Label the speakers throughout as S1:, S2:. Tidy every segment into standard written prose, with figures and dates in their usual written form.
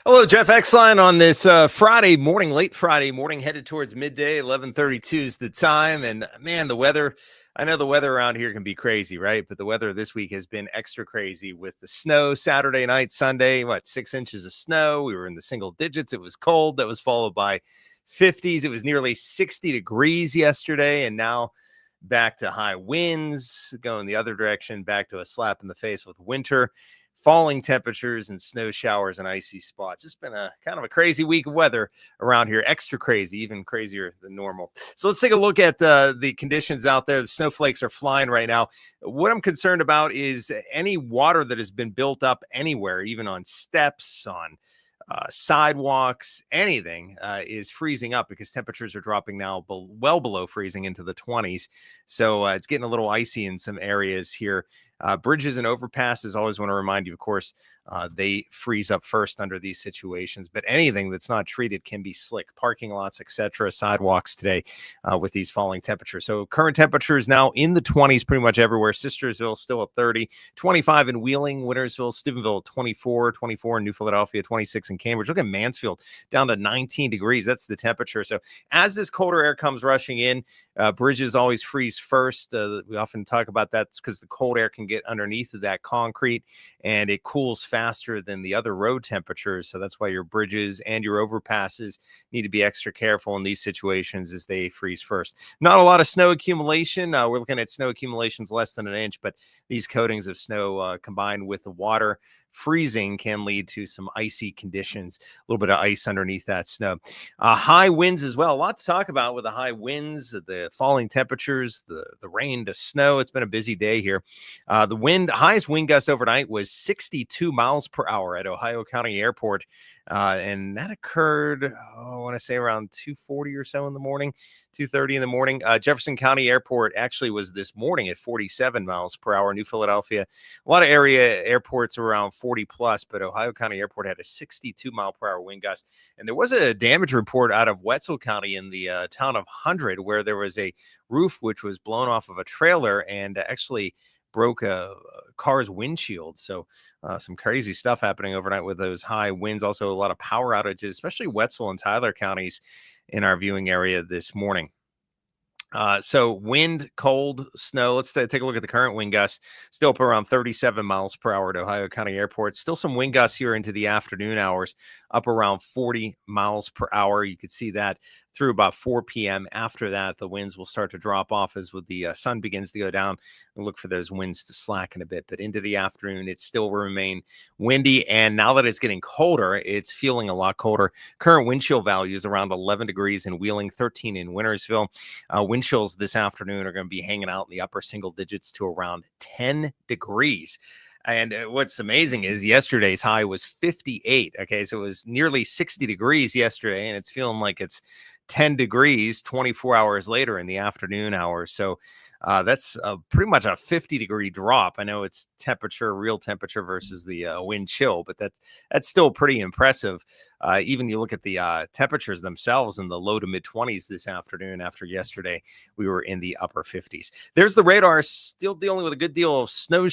S1: Hello, Jeff Exline on this Friday morning, late Friday morning, headed towards midday. 11:32 is the time, and man, the weather. I know the weather around here can be crazy, right? But the weather this week has been extra crazy with the snow Saturday night, Sunday. 6 inches of snow? We were in the single digits. It was cold. That was followed by 50s. It was nearly 60 degrees yesterday, and now back to high winds, going the other direction, back to a slap in the face with winter, falling temperatures and snow showers and icy spots. It's been a kind of a crazy week of weather around here, extra crazy, even crazier than normal. So let's take a look at the conditions out there. The snowflakes are flying right now. What I'm concerned about is any water that has been built up anywhere, even on steps, on sidewalks, anything is freezing up because temperatures are dropping now well below freezing into the 20s. So it's getting a little icy in some areas here. Bridges and overpasses, always want to remind you, of course, they freeze up first under these situations. But anything that's not treated can be slick. Parking lots, etc., sidewalks today with these falling temperatures. So current temperatures now in the 20s pretty much everywhere. Sistersville still at 30, 25 in Wheeling, Wintersville, Steubenville 24, 24 in New Philadelphia, 26 in Cambridge. Look at Mansfield down to 19 degrees. That's the temperature. So as this colder air comes rushing in, bridges always freeze first. We often talk about that because the cold air can get underneath of that concrete and it cools faster than the other road temperatures. So that's why your bridges and your overpasses need to be extra careful in these situations as they freeze first. Not a lot of snow accumulation. We're looking at snow accumulations less than an inch, but these coatings of snow combined with the water freezing can lead to some icy conditions, a little bit of ice underneath that snow. High winds as well. A lot to talk about with the high winds, the falling temperatures, the rain, the snow. It's been a busy day here. The highest wind gust overnight was 62 miles per hour at Ohio County Airport. And that occurred, I want to say around 2:40 or so in the morning, 2:30 in the morning. Jefferson County Airport actually was this morning at 47 miles per hour. New Philadelphia, a lot of area airports around 40 plus, but Ohio County Airport had a 62 mile per hour wind gust. And there was a damage report out of Wetzel County in the town of Hundred, where there was a roof which was blown off of a trailer and actually broke a car's windshield. So some crazy stuff happening overnight with those high winds. Also a lot of power outages, especially Wetzel and Tyler counties in our viewing area this morning. So wind, cold, snow. Let's take a look at the current wind gusts. Still up around 37 miles per hour at Ohio County Airport. Still some wind gusts here into the afternoon hours, up around 40 miles per hour. You could see that through about 4 p.m. After that, the winds will start to drop off as the sun begins to go down. And look for those winds to slacken a bit. But into the afternoon, it still will remain windy. And now that it's getting colder, it's feeling a lot colder. Current wind chill value is around 11 degrees in Wheeling, 13 in Wintersville. Wind chills this afternoon are going to be hanging out in the upper single digits to around 10 degrees. And what's amazing is yesterday's high was 58. Okay, so it was nearly 60 degrees yesterday, and it's feeling like it's 10 degrees 24 hours later in the afternoon hours. So that's pretty much a 50-degree drop. I know it's real temperature versus the wind chill, but that's still pretty impressive. Even you look at the temperatures themselves in the low to mid 20s this afternoon. After yesterday, we were in the upper 50s. There's the radar, still dealing with a good deal of snow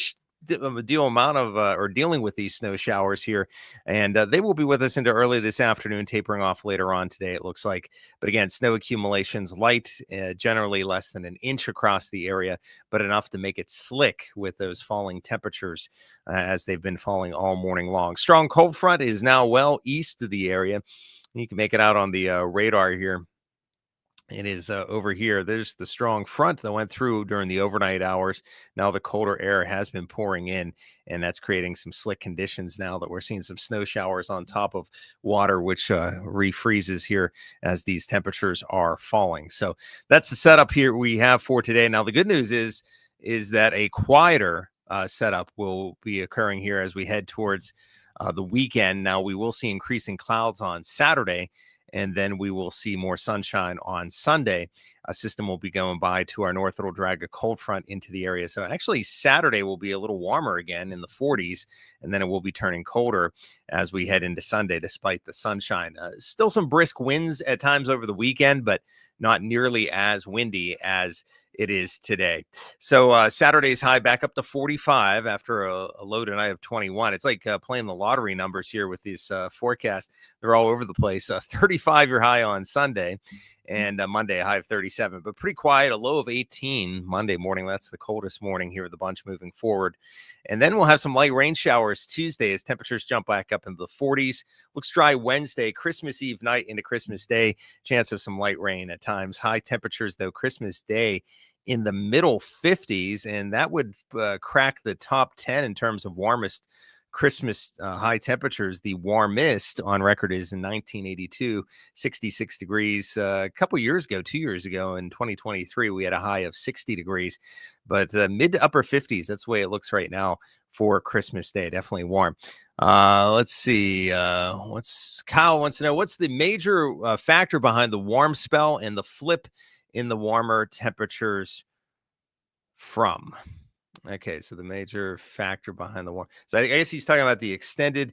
S1: dealing with these snow showers here, and they will be with us into early this afternoon, tapering off later on today, it looks like. But again, snow accumulations light, generally less than an inch across the area, but enough to make it slick with those falling temperatures as they've been falling all morning long. Strong cold front is now well east of the area. You can make it out on the radar here. It is over here. There's the strong front that went through during the overnight hours. Now the colder air has been pouring in, and that's creating some slick conditions now that we're seeing some snow showers on top of water, which refreezes here as these temperatures are falling. So that's the setup here we have for today. Now, the good news is that a quieter setup will be occurring here as we head towards the weekend. Now, we will see increasing clouds on Saturday, and then we will see more sunshine on Sunday. a system will be going by to our north. It'll drag a cold front into the area. So actually Saturday will be a little warmer again in the 40s, and then it will be turning colder as we head into Sunday, despite the sunshine. Still some brisk winds at times over the weekend, but not nearly as windy as it is today. So Saturday's high back up to 45 after a low tonight of 21. It's like playing the lottery numbers here with these forecasts. They're all over the place. 35 your high on Sunday, and Monday a high of 37, but pretty quiet, a low of 18 Monday morning. That's the coldest morning here of the bunch moving forward. And then we'll have some light rain showers Tuesday as temperatures jump back up into the 40s. Looks dry Wednesday, Christmas Eve night into Christmas Day. Chance of some light rain at times. High temperatures, though, Christmas Day in the middle 50s, and that would crack the top 10 in terms of warmest Christmas high temperatures. The warmest on record is in 1982, 66 degrees. A couple years ago, 2 years ago in 2023, we had a high of 60 degrees, but mid to upper 50s. That's the way it looks right now for Christmas Day. Definitely warm. Let's see. Kyle wants to know, what's the major factor behind the warm spell and the flip in the warmer temperatures from? Okay, so the major factor behind the warm. So I guess he's talking about the extended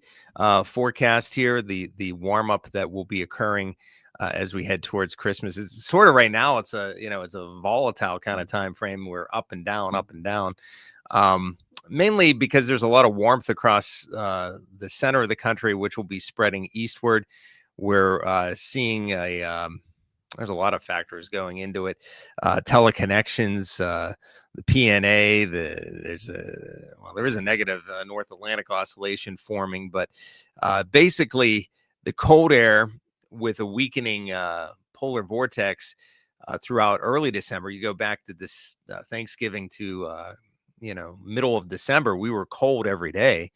S1: forecast here, the warm up that will be occurring as we head towards Christmas. It's sort of right now. It's a volatile kind of time frame. We're up and down, up and down. Mainly because there's a lot of warmth across the center of the country, which will be spreading eastward. We're seeing there's a lot of factors going into it. Teleconnections, the PNA, there is a negative North Atlantic oscillation forming, but basically the cold air with a weakening polar vortex throughout early December. You go back to this Thanksgiving to middle of December, we were cold every day.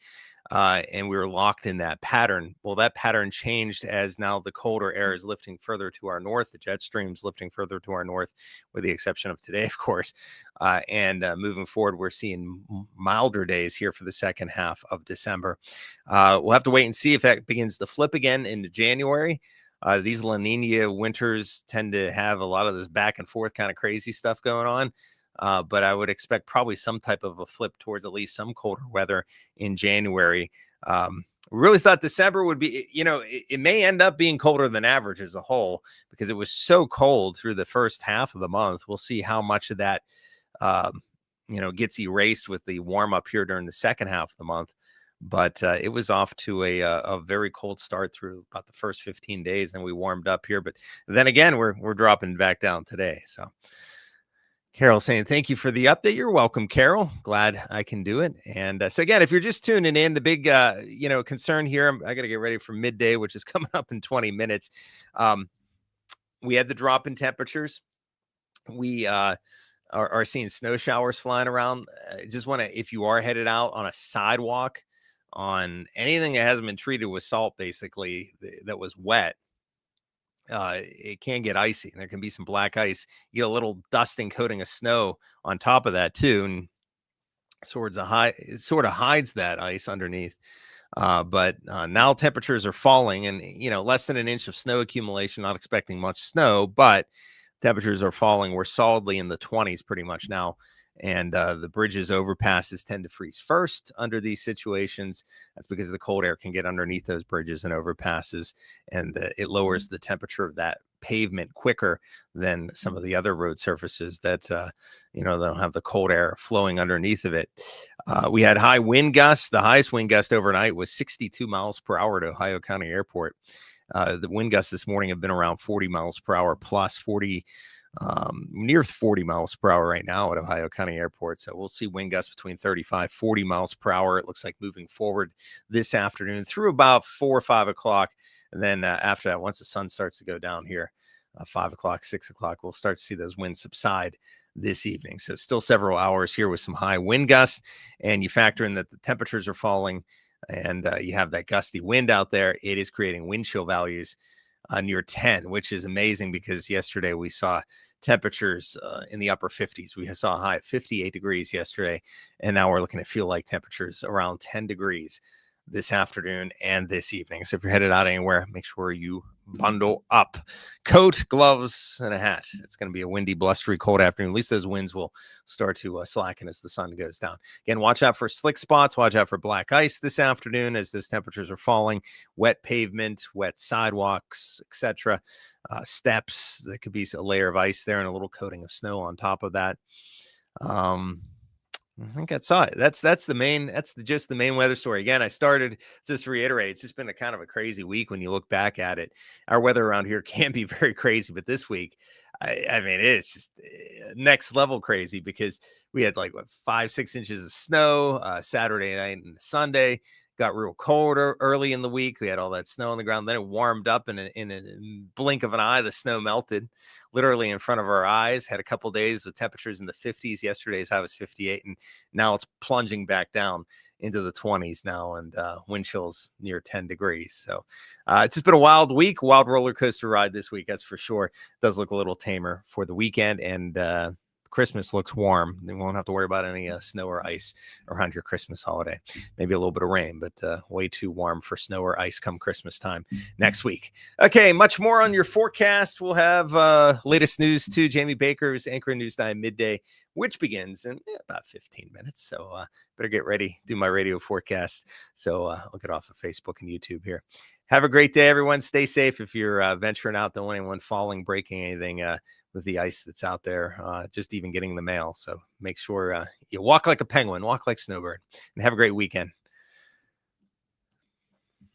S1: And we were locked in that pattern. Well, that pattern changed as now the colder air is lifting further to our north. The jet stream's lifting further to our north, with the exception of today, of course. And moving forward, we're seeing milder days here for the second half of December. We'll have to wait and see if that begins to flip again into January. These La Nina winters tend to have a lot of this back and forth kind of crazy stuff going on. But I would expect probably some type of a flip towards at least some colder weather in January. We really thought December would be, it may end up being colder than average as a whole because it was so cold through the first half of the month. We'll see how much of that, gets erased with the warm up here during the second half of the month. But it was off to a very cold start through about the first 15 days. Then we warmed up here. But then again, we're dropping back down today. So Carol saying, thank you for the update. You're welcome, Carol. Glad I can do it. And so again, if you're just tuning in, the big, concern here, I got to get ready for midday, which is coming up in 20 minutes. We had the drop in temperatures. We are seeing snow showers flying around. Just want to, if you are headed out on a sidewalk, on anything that hasn't been treated with salt, basically, that was wet, it can get icy, and there can be some black ice. You get a little dusting coating of snow on top of that too, and it sort of hides that ice underneath. But now temperatures are falling, and less than an inch of snow accumulation. Not expecting much snow, but temperatures are falling. We're solidly in the 20s pretty much now. And the bridges, overpasses tend to freeze first under these situations. That's because the cold air can get underneath those bridges and overpasses, and it lowers the temperature of that pavement quicker than some of the other road surfaces that, they don't have the cold air flowing underneath of it. We had high wind gusts. The highest wind gust overnight was 62 miles per hour to Ohio County Airport. The wind gusts this morning have been around 40 miles per hour plus 40 near 40 miles per hour right now at Ohio County Airport. So we'll see wind gusts between 35, 40 miles per hour. It looks like moving forward this afternoon through about 4 or 5 o'clock. And then after that, once the sun starts to go down here, 5 o'clock, 6 o'clock, we'll start to see those winds subside this evening. So still several hours here with some high wind gusts, and you factor in that the temperatures are falling and you have that gusty wind out there. It is creating wind chill values near 10, which is amazing because yesterday we saw temperatures in the upper 50s. We saw a high of 58 degrees yesterday, and now we're looking at feel like temperatures around 10 degrees this afternoon and this evening. So if you're headed out anywhere, make sure you bundle up. Coat, gloves, and a hat. It's going to be a windy, blustery, cold afternoon. At least those winds will start to slacken as the sun goes down. Again, watch out for slick spots. Watch out for black ice this afternoon as those temperatures are falling. Wet pavement, wet sidewalks, etc. Steps. There could be a layer of ice there and a little coating of snow on top of that. I think that's it. That's just the main weather story. Again, I started just to reiterate, it's just been a kind of a crazy week when you look back at it. Our weather around here can be very crazy, but this week, I mean, it's just next level crazy because we had like 5-6 inches of snow Saturday night and Sunday. Got real cold early in the week. We had all that snow on the ground. Then it warmed up in a blink of an eye. The snow melted literally in front of our eyes. Had a couple days with temperatures in the 50s. Yesterday's high was 58, and now it's plunging back down into the 20s now, and wind chills near 10 degrees. So it's just been a wild week, wild roller coaster ride this week. That's for sure. It does look a little tamer for the weekend, and Christmas looks warm. You won't have to worry about any snow or ice around your Christmas holiday. Maybe a little bit of rain, but way too warm for snow or ice come Christmas time next week. Okay, much more on your forecast. We'll have latest news too. Jamie Baker's Anchor News 9 midday, which begins in about 15 minutes. So better get ready, do my radio forecast. So I'll get off of Facebook and YouTube here. Have a great day, everyone. Stay safe if you're venturing out. Don't want anyone falling, breaking anything with the ice that's out there, just even getting the mail. So make sure you walk like a penguin, walk like Snowbird, and have a great weekend.